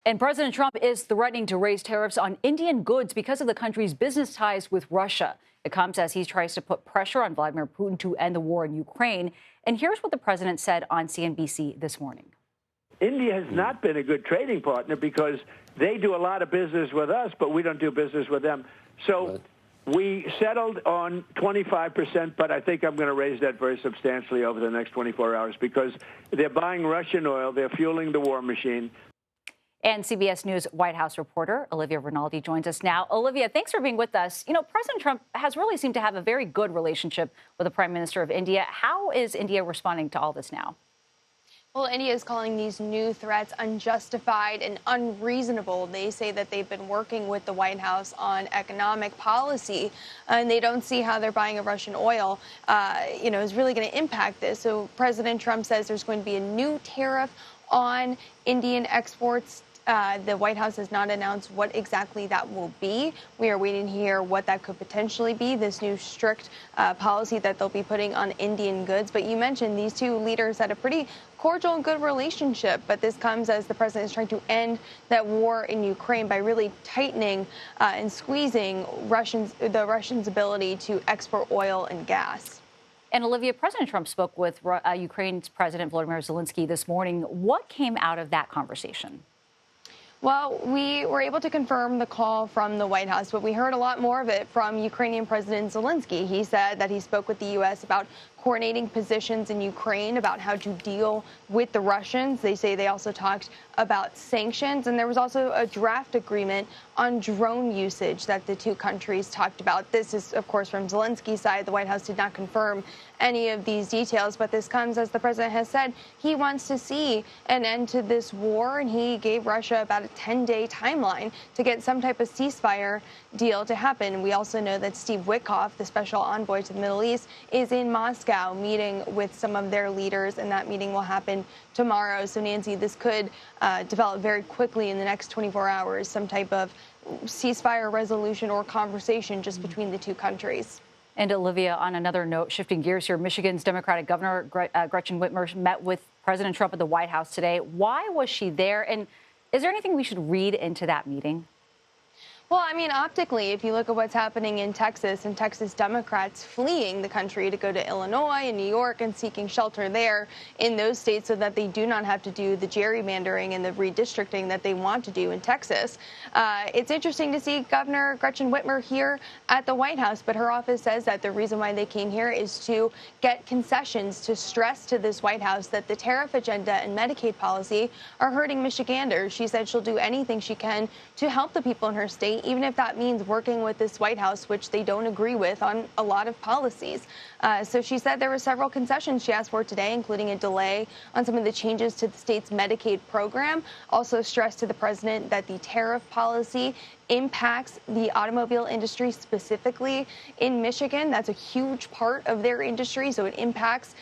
And President Trump is threatening to raise tariffs on Indian goods because of the country's business ties with Russia. It comes as he tries to put pressure on Vladimir Putin to end the war in Ukraine. And here's what the president said on CNBC this morning. India has not been a good trading partner because they do a lot of business with us, but we don't do business with them. So we settled on 25%, but I think I'm going to raise that very substantially over the next 24 hours because they're buying Russian oil. They're fueling the war machine. And CBS News White House reporter Olivia Rinaldi joins us now. Olivia, thanks for being with us. You know, President Trump has really seemed to have a very good relationship with the Prime Minister of India. How is India responding to all this now? Well, India is calling these new threats unjustified and unreasonable. They say that they've been working with the White House on economic policy, and they don't see how they're buying of Russian oil, is really going to impact this. So President Trump says there's going to be a new tariff on Indian exports. The White House has not announced what exactly that will be. We are waiting to hear what that could potentially be, this new strict policy that they'll be putting on Indian goods. But you mentioned these two leaders had a pretty cordial and good relationship, but this comes as the president is trying to end that war in Ukraine by really tightening and squeezing the Russians' ability to export oil and gas. And Olivia, President Trump spoke with Ukraine's President Vladimir Zelensky this morning. What came out of that conversation? Well, we were able to confirm the call from the White House, but we heard a lot more of it from Ukrainian President Zelensky. He said that he spoke with the U.S. about coordinating positions in Ukraine, about how to deal with the Russians. They say they also talked about sanctions, and there was also a draft agreement on drone usage that the two countries talked about. This is, of course, from Zelensky's side. The White House did not confirm any of these details, but this comes as the president has said he wants to see an end to this war, and he gave Russia about a 10-day timeline to get some type of ceasefire deal to happen. We also know that Steve Witkoff, the special envoy to the Middle East, is in Moscow meeting with some of their leaders, and that meeting will happen tomorrow. So, Nancy, this could develop very quickly in the next 24 hours, some type of ceasefire resolution or conversation just between the two countries. And Olivia, on another note, shifting gears here, Michigan's Democratic Governor Gretchen Whitmer met with President Trump at the White House today. Why was she there? And is there anything we should read into that meeting? Well, I mean, optically, if you look at what's happening in Texas and Texas Democrats fleeing the country to go to Illinois and New York and seeking shelter there in those states so that they do not have to do the gerrymandering and the redistricting that they want to do in Texas. It's interesting to see Governor Gretchen Whitmer here at the White House, but her office says that the reason why they came here is to get concessions, to stress to this White House that the tariff agenda and Medicaid policy are hurting Michiganders. She said she'll do anything she can to help the people in her state, even if that means working with this White House, which they don't agree with on a lot of policies. So she said there were several concessions she asked for today, including a delay on some of the changes to the state's Medicaid program. Also stressed to the president that the tariff policy impacts the automobile industry specifically in Michigan. That's a huge part of their industry, so it impacts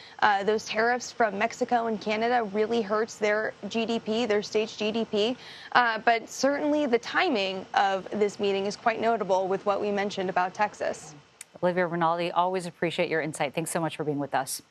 those tariffs from Mexico and Canada, really hurts their GDP, their state's GDP. But certainly the timing of this meeting is quite notable with what we mentioned about Texas. Olivia Rinaldi, always appreciate your insight. Thanks so much for being with us.